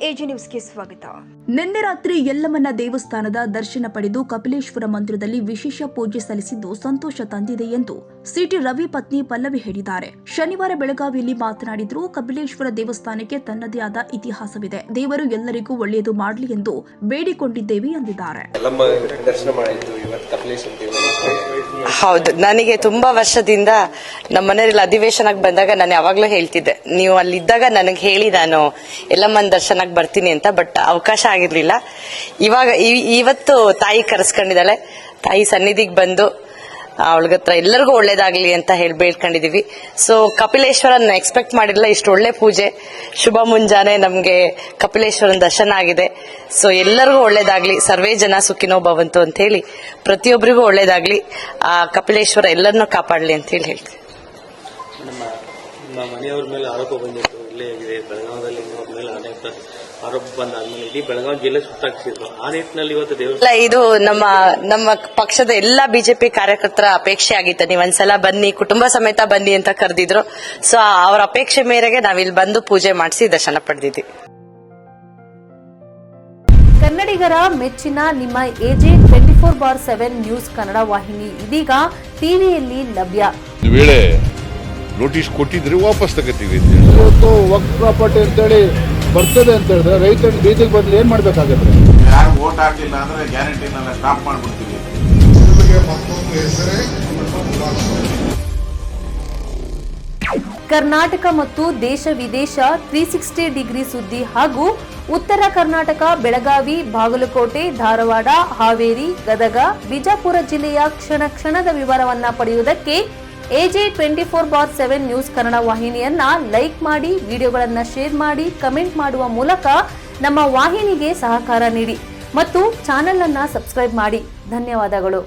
AG ನ್ಯೂಸ್ಗೆ ಸ್ವಾಗತ. ನಿನ್ನೆ ರಾತ್ರಿ ಯಲ್ಲಮ್ಮನ ದೇವಸ್ಥಾನದ ದರ್ಶನ ಪಡೆದು ಕಪಿಲೇಶ್ವರ ಮಂದಿರದಲ್ಲಿ ವಿಶೇಷ ಪೂಜೆ ಸಲ್ಲಿಸಿದ್ದು ಸಂತೋಷ ತಂದಿದೆ ಎಂದು ಸಿಟಿ ರವಿ ಪತ್ನಿ ಪಲ್ಲವಿ ಹೇಳಿದ್ದಾರೆ. ಶನಿವಾರ ಬೆಳಗಾವಿಯಲ್ಲಿ ಮಾತನಾಡಿದ್ರು. ಕಪಿಲೇಶ್ವರ ದೇವಸ್ಥಾನಕ್ಕೆ ತನ್ನದೇ ಆದ ಇತಿಹಾಸವಿದೆ. ದೇವರು ಎಲ್ಲರಿಗೂ ಒಳ್ಳೆಯದು ಮಾಡಲಿ ಎಂದು ಬೇಡಿಕೊಂಡಿದ್ದೇವೆ ಎಂದಿದ್ದಾರೆ. ಹೌದು, ನನಗೆ ತುಂಬಾ ವರ್ಷದಿಂದ ನಮ್ಮ ಮನೆಯಲ್ಲಿ ಅಧಿವೇಶನಕ್ಕೆ ಬಂದಾಗ ನಾನು ಯಾವಾಗ್ಲೂ ಹೇಳ್ತಿದ್ದೆ, ನೀವು ಅಲ್ಲಿದ್ದಾಗ ನನಗೆ ಹೇಳಿ ನಾನು ಯಲ್ಲಮ್ಮನ ದರ್ಶನಕ್ಕೆ ಬರ್ತೀನಿ ಅಂತ. ಬಟ್ ಅವಕಾಶ ಆಗಿರ್ಲಿಲ್ಲ. ಇವತ್ತು ತಾಯಿ ಕರೆಸ್ಕೊಂಡಿದ್ದಾಳೆ. ತಾಯಿ ಸನ್ನಿಧಿಗೆ ಬಂದು ಅವಳಗತ್ರ ಎಲ್ಲರಿಗೂ ಒಳ್ಳೇದಾಗ್ಲಿ ಅಂತ ಹೇಳಿ ಬೇಡ್ಕೊಂಡಿದೀವಿ. ಸೊ ಕಪಿಲೇಶ್ವರನ್ ಎಕ್ಸ್ಪೆಕ್ಟ್ ಮಾಡಿರಲಿಲ್ಲ, ಇಷ್ಟು ಒಳ್ಳೆ ಪೂಜೆ ಶುಭ ಮುಂಜಾನೆ ನಮ್ಗೆ ಕಪಿಲೇಶ್ವರನ್ ದರ್ಶನ ಆಗಿದೆ. ಸೊ ಎಲ್ಲರಿಗೂ ಒಳ್ಳೇದಾಗ್ಲಿ, ಸರ್ವೇ ಜನ ಸುಖಿನೋ ಭವಂತು ಅಂತ ಹೇಳಿ ಪ್ರತಿಯೊಬ್ಬರಿಗೂ ಒಳ್ಳೇದಾಗ್ಲಿ, ಆ ಕಪಿಲೇಶ್ವರ ಎಲ್ಲರನ್ನೂ ಕಾಪಾಡಲಿ ಅಂತ ಹೇಳಿ ಹೇಳ್ತೀವಿ. ನಮ್ಮ ಮನೆಯವ್ರ ಮೇಲೆ ಆರೋಪ ಬಂದಿತ್ತು, ಇಲ್ಲೇ ಆಗಿದೆ ಬೆಳಗಾವದಲ್ಲಿ ಮೇಲೆ ಅನೇಕ ಆರೋಪ ಬಂದಾದ್ಮೇಲೆ ಇಡೀ ಬೆಳಗಾವಿ ಜಿಲ್ಲೆ ಸುತ್ತಾಕಿಸಿದ್ರು. ಆ ನಿಟ್ಟಿನಲ್ಲಿ ಇವತ್ತು ದೇವಸ್ಥಾನ ಇದು ನಮ್ಮ ಪಕ್ಷದ ಎಲ್ಲಾ ಬಿಜೆಪಿ ಕಾರ್ಯಕರ್ತರ ಅಪೇಕ್ಷೆ ಆಗಿತ್ತು. ನೀವು ಒಂದ್ಸಲ ಬನ್ನಿ, ಕುಟುಂಬ ಸಮೇತ ಬನ್ನಿ ಅಂತ ಕರೆದಿದ್ರು. ಸೊ ಅವರ ಅಪೇಕ್ಷೆ ಮೇರೆಗೆ ನಾವಿಲ್ಲಿ ಬಂದು ಪೂಜೆ ಮಾಡಿಸಿ ದರ್ಶನ ಪಡೆದಿದ್ವಿ. ಕನ್ನಡಿಗರ ಮೆಚ್ಚಿನ ನಿಮ್ಮ ಎಜೆ 24/7 ನ್ಯೂಸ್ ಕನ್ನಡ ವಾಹಿನಿ ಇದೀಗ ಟಿವಿಯಲ್ಲಿ ಲಭ್ಯ. ವೇಳೆ ನೋಟಿಸ್ ಕೊಟ್ಟಿದ್ರೆ ವಾಪಸ್ ತಗೋತೀವಿ. ಇವತ್ತು ವಕ್ಫ್ ಪ್ರಾಪರ್ಟಿ ಅಂತೇಳಿ ಬರ್ತದೆ ಅಂತ ಹೇಳಿದ್ರೆ ರೈತರು ಬೀದಿಗೆ ಬದಲು ಏನ್ ಮಾಡ್ಬೇಕಾಗತ್ತೆ? ಯಾರು ವೋಟ್ ಹಾಕಿಲ್ಲ ಅಂದ್ರೆ ಗ್ಯಾರಂಟಿನೆಲ್ಲ ಸ್ಟಾಪ್ ಮಾಡ್ಬಿಡ್ತೀವಿ. ಕರ್ನಾಟಕ ಮತ್ತು ದೇಶ ವಿದೇಶ 360 ಡಿಗ್ರಿ ಸುದ್ದಿ ಹಾಗೂ ಉತ್ತರ ಕರ್ನಾಟಕ, ಬೆಳಗಾವಿ, ಬಾಗಲಕೋಟೆ, ಧಾರವಾಡ, ಹಾವೇರಿ, ಗದಗ, ಬಿಜಾಪುರ ಜಿಲ್ಲೆಯ ಕ್ಷಣ ಕ್ಷಣದ ವಿವರವನ್ನ ಪಡೆಯುವುದಕ್ಕೆ ಎಜೆ 24/7 ನ್ಯೂಸ್ ಕನ್ನಡ ವಾಹಿನಿಯನ್ನ ಲೈಕ್ ಮಾಡಿ, ವಿಡಿಯೋಗಳನ್ನ ಶೇರ್ ಮಾಡಿ, ಕಮೆಂಟ್ ಮಾಡುವ ಮೂಲಕ ನಮ್ಮ ವಾಹಿನಿಗೆ ಸಹಕಾರ ನೀಡಿ ಮತ್ತು ಚಾನೆಲ್ ಅನ್ನ ಸಬ್ಸ್ಕ್ರೈಬ್ ಮಾಡಿ. ಧನ್ಯವಾದಗಳು.